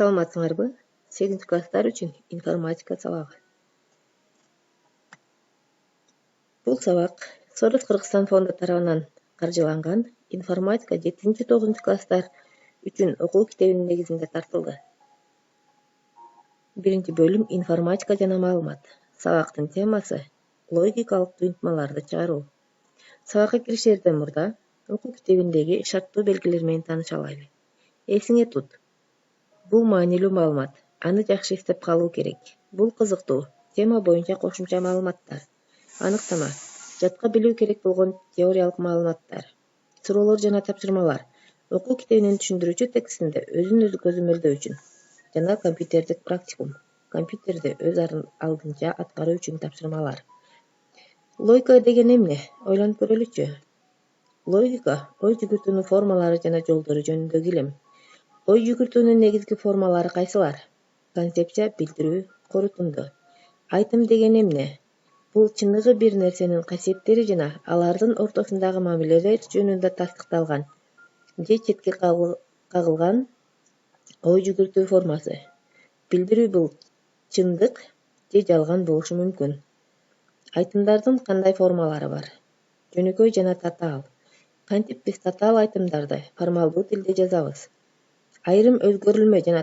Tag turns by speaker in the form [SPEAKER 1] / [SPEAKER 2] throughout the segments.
[SPEAKER 1] Саламатсыңарбы? 8 класстар үчүн информатика сабагы. Бул сабак Сорос Кыргызстан фонду тарабынан каржыланган информатика 7-9 класстар үчүн окуу китебинин негизинде тартылды. Биринчи бөлүм информатика жана маалымат. Сабактын темасы логикалык туюнтмаларды чыгаруу. Сабакка киришерден мурда окуу китебиндеги шарттуу белгилер менен тааныша алайлы. Эсиңе тут. Бул маанилүү маалымат. Аны жакшы эстеп калуу керек. Бул кызыктуу. Тема боюнча кошумча маалыматтар. Аныктама. Жатка билүү керек болгон теориялык маалыматтар. Суроолор жана тапшырмалар. Окуу китебинин түшүндүрүүчү текстинде өзүн өзү көзөмөлдөө үчүн жана компьютердик практикум. Компьютерди өз алдынча аткаруу үчүн тапшырмалар. Логика деген эмне? Ойлонуп көрөлүчү. Логика ой жүгүртүүнүн формалары жана жолдору жөнүндөгү илим. Ой жүгүртүүнүн негизги формалары кайсылар? Концепция, билдирүү, корутунду. Айтым деген эмне? Бул чындыгы бир нерсенин касиеттери жана алардын ортосундагы мамилелер жөнүндө тастыкталган же четке кагылган ой жүгүртүү формасы. Билдирүү бул чындык же жалган болушу мүмкүн. Айтымдардын кандай формалары бар? Жөнөкөй жана татаал. Кантип биз татаал айтымдарды формалдуу тилде жазабыз? Айрым өзгөрүлмө жана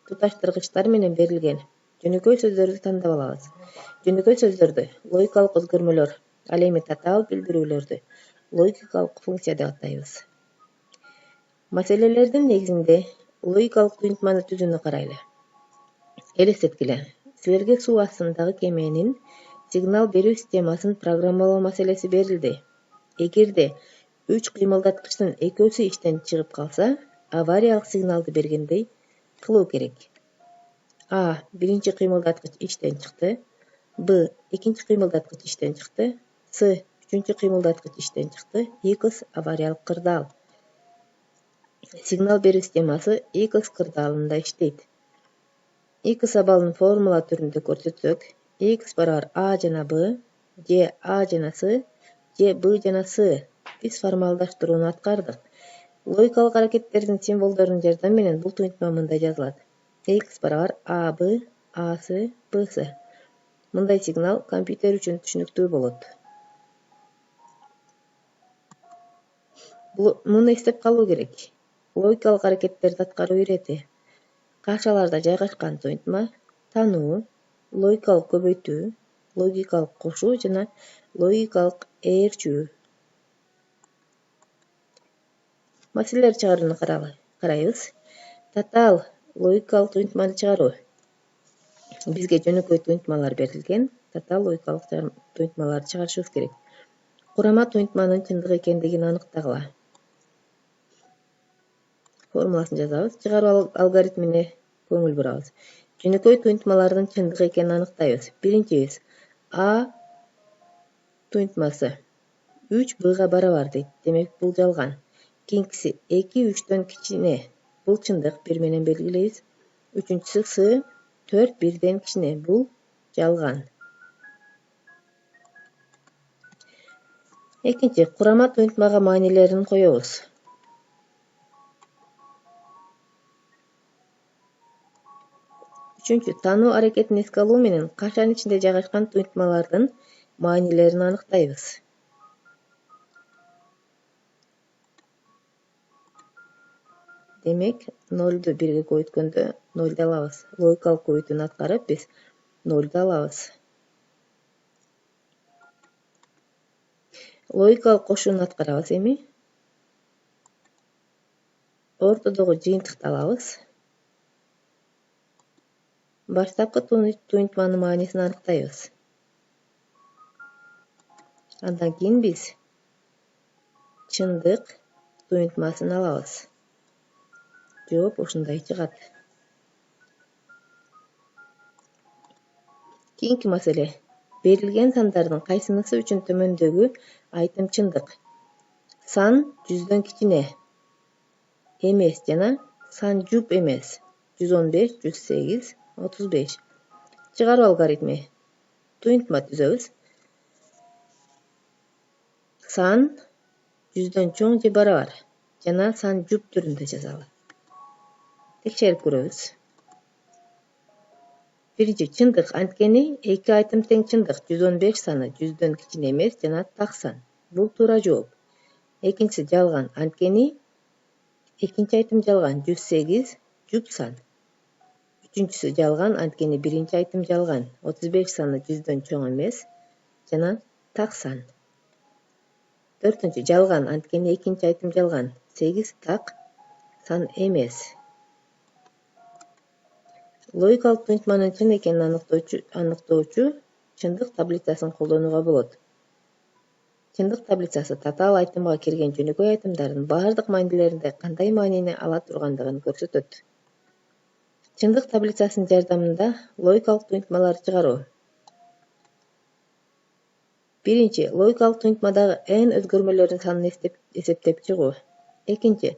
[SPEAKER 1] туташтыргычтар менен берилген жөнөкөй сөздөрдү тандап алабыз. Жөнөкөй сөздөрдү логикалык өзгөрмөлөр, ал эми татаал билдирүүлөрдү логикалык функция деп атайбыз. Маселелердин негизинде логикалык туюнтманы түзүүнү карайлы. Элестеткиле, силерге суу астындагы кеменин сигнал берүү системасын программалоо маселеси берилди. Эгерде 3 кыймылдаткычтын экөөсү иштен чыгып калса, авариялык сигналды бергендей кылуу керек. А. Биринчи кыймылдаткыч иштен чыкты. Б. Экинчи кыймылдаткыч иштен чыкты. С. Үчүнчү кыймылдаткыч иштен чыкты. X авариялык кырдаал. Сигнал берүү системасы X кырдаалында иштейт. X абалын формула түрүндө көрсөтсөк, X барабар А жана Б, же А жана С, же Б жана С. Биз формалдаштырууну аткардык. Логикалык аракеттердин символдорунун жардамы менен бул туюнтма мындай жазылат. X барабар АБ, АС, БС. Мындай сигнал компьютер үчүн түшүнүктүү болот. Муну эстеп калуу керек. Логикалык аракеттерди аткаруу ирети. Кашаларда жайгашкан туюнтма, таануу, логикалык көбөйтүү, логикалык кошуу жана логикалык ээрчүү. Маселелер чыгарууну карайбыз. Татаал логикалык туюнтманы чыгаруу. Бизге жөнөкөй туюнтмалар берилген. Татаал логикалык туюнтмаларды чыгарышыбыз керек. Курама туюнтманын чындык экендигин аныктагыла. Формуласын жазабыз. Чыгаруу алгоритмине көңүл бурабыз. Жөнөкөй туюнтмалардын чындык экенин аныктайбыз. Биринчибиз А туюнтмасы 3 Бга барабар дейт. Демек бул жалган. Кийинкиси 2 3төн кичине. Бул чындык 1 менен белгилейбиз. Үчүнчүсү С 4 1ден кичине. Бул жалган. Экинчи курама туюнтмага маанилерин коебуз. Үчүнчү таануу аракетин эске алуу менен кашанын ичинде жайгашкан туюнтмалардын маанилерин аныктайбыз. Демек 0ду 1ге көбөйткөндө 0ду алабыз. Логикалык көбөйтүүнү аткарып биз 0ду алабыз. Логикалык кошууну аткарабыз эми. Ортодогу жыйынтыкты алабыз. Баштапкы туюнтманын маанисин аныктайбыз. Андан кийин биз чындык туюнтмасын алабыз. Жооп ушундай чыгат. Кийинки маселе. Берилген сандардын кайсынысы үчүн төмөндөгү айтым чындык? Сан 100дөн кичине эмес жана сан жуп эмес. 115, 108, 35. Чыгаруу алгоритми. Туюнтма түзөбүз. Сан 100дөн чоң же барабар жана сан жуп түрүндө жазалы. Текшерип көрөбүз. Биринчи, чындык. Анткени эки айтым тең чындык. 115 саны 100дөн кичине эмес жана так сан. Бул туура жооп. Экинчиси, жалган. Анткени экинчи айтым жалган. 108 жүп сан. Үчүнчүсү, жалган. Анткени биринчи айтым жалган. 35 саны 100дөн чоң эмес жана так сан. Төртүнчү, жалган. Анткени экинчи айтым жалган. 8 так сан эмес. Логикалык туюнтманын чын экенин аныктоочу чындык таблицасын колдонууга болот. Чындык таблицасы татаал айтымга кирген жөнөкөй айтымдардын бардык маанилеринде кандай маанини ала тургандыгын көрсөтөт. Чындык таблицасынын жардамында логикалык туюнтмаларды чыгаруу. Биринчи, логикалык туюнтмадагы n өзгөрмөлөрдүн санын эсептеп чыгуу. Экинчи,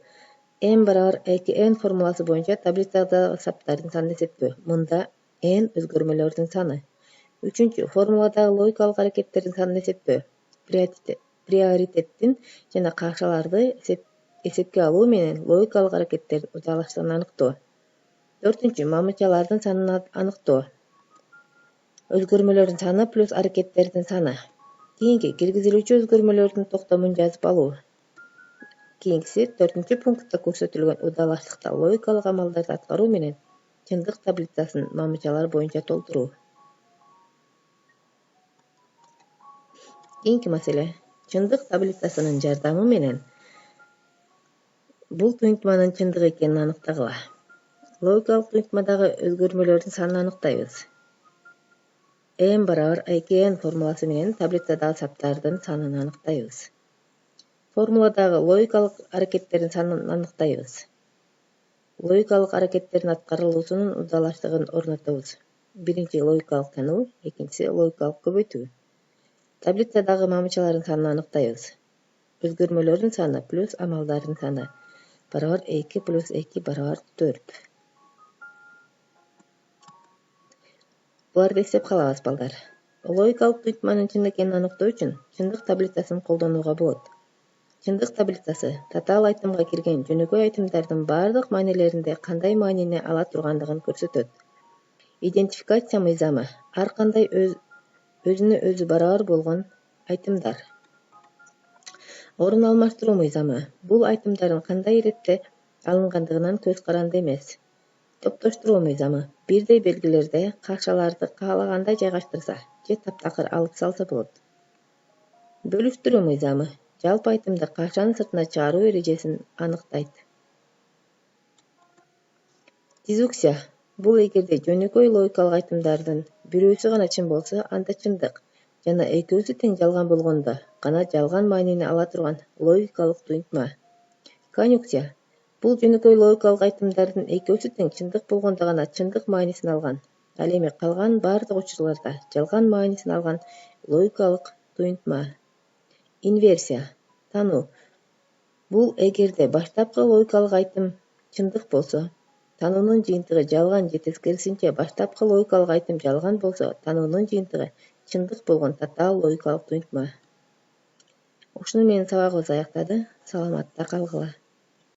[SPEAKER 1] n барабар 2n формуласы боюнча таблицадагы саптардын санын эсептөө. Мында n өзгөрмөлөрдүн саны. Үчүнчү, формуладагы логикалык аракеттердин санын эсептөө. Приоритеттин жана кашаларды эсепке алуу менен логикалык аракеттердин удаалаштыгын аныктоо. Төртүнчү, мамычалардын санын аныктоо. Өзгөрмөлөрдүн саны плюс аракеттердин саны. Кийинки, киргизилүүчү өзгөрмөлөрдүн токтомун жазып алуу. Кийинкиси, 4-пунктта көрсөтүлгөн удаалаштыкта логикалык амалдарды аткаруу менен чындык таблицасын мамычалар боюнча толтуруу. Кийинки маселе. Чындык таблицасынын жардамы менен бул туюнтманын чындык экенин аныктагыла. Логикалык туюнтмадагы өзгөрмөлөрдүн санын аныктайбыз. n барабар 2n формуласы менен таблицадагы саптардын санын аныктайбыз. Формуладагы логикалык аракеттердин санын аныктайбыз. Логикалык аракеттердин аткарылуусунун удаалаштыгын орнотобуз. Биринчи, логикалык тануу, экинчиси логикалык көбөйтүү. Таблицадагы мамычалардын санын аныктайбыз. Өзгөрмөлөрдүн саны плюс амалдардын саны барабар 2 плюс 2 барабар 4. Буларды эстеп калабыз, балдар. Логикалык туюнтманын чын экенин аныктоо үчүн чындык таблицасын колдонууга болот. Чындык таблицасы татаал айтымга кирген жөнөкөй айтымдардын бардык маанилеринде кандай маанини ала тургандыгын көрсөтөт. Идентификация мыйзамы ар кандай өзүнө өзү барабар болгон айтымдар. Орун алмаштыруу мыйзамы бул айтымдардын кандай иретте алынгандыгынан көз каранды эмес. Топтоштуруу мыйзамы бирдей белгилерде кашаларды каалагандай жайгаштырса же таптакыр алып салса болот. Бөлүштүрүү мыйзамы жалпы айтымды кашанын сыртына чыгаруу эрежесин аныктайт. Дедукция бул эгерде жөнөкөй логикалык айтымдардын бирөөсү гана чын болсо, анда чындык жана экөөсү тең жалган болгондо гана жалган маанини ала турган логикалык туюнтма. Конъюнкция бул жөнөкөй логикалык айтымдардын экөөсү тең чындык болгондо гана чындык маанисин алган, ал эми калган бардык учурларда жалган маанисин алган логикалык туюнтма. Инверсия тануу бул эгерде баштапкы логикалык айтым чындык болсо, тануунун жыйынтыгы жалган же тескерисинче баштапкы логикалык айтым жалган болсо, тануунун жыйынтыгы чындык болгон татаал логикалык туюнтма. Ушуну менен сабагыбыз аяктады. Саламатта калгыла.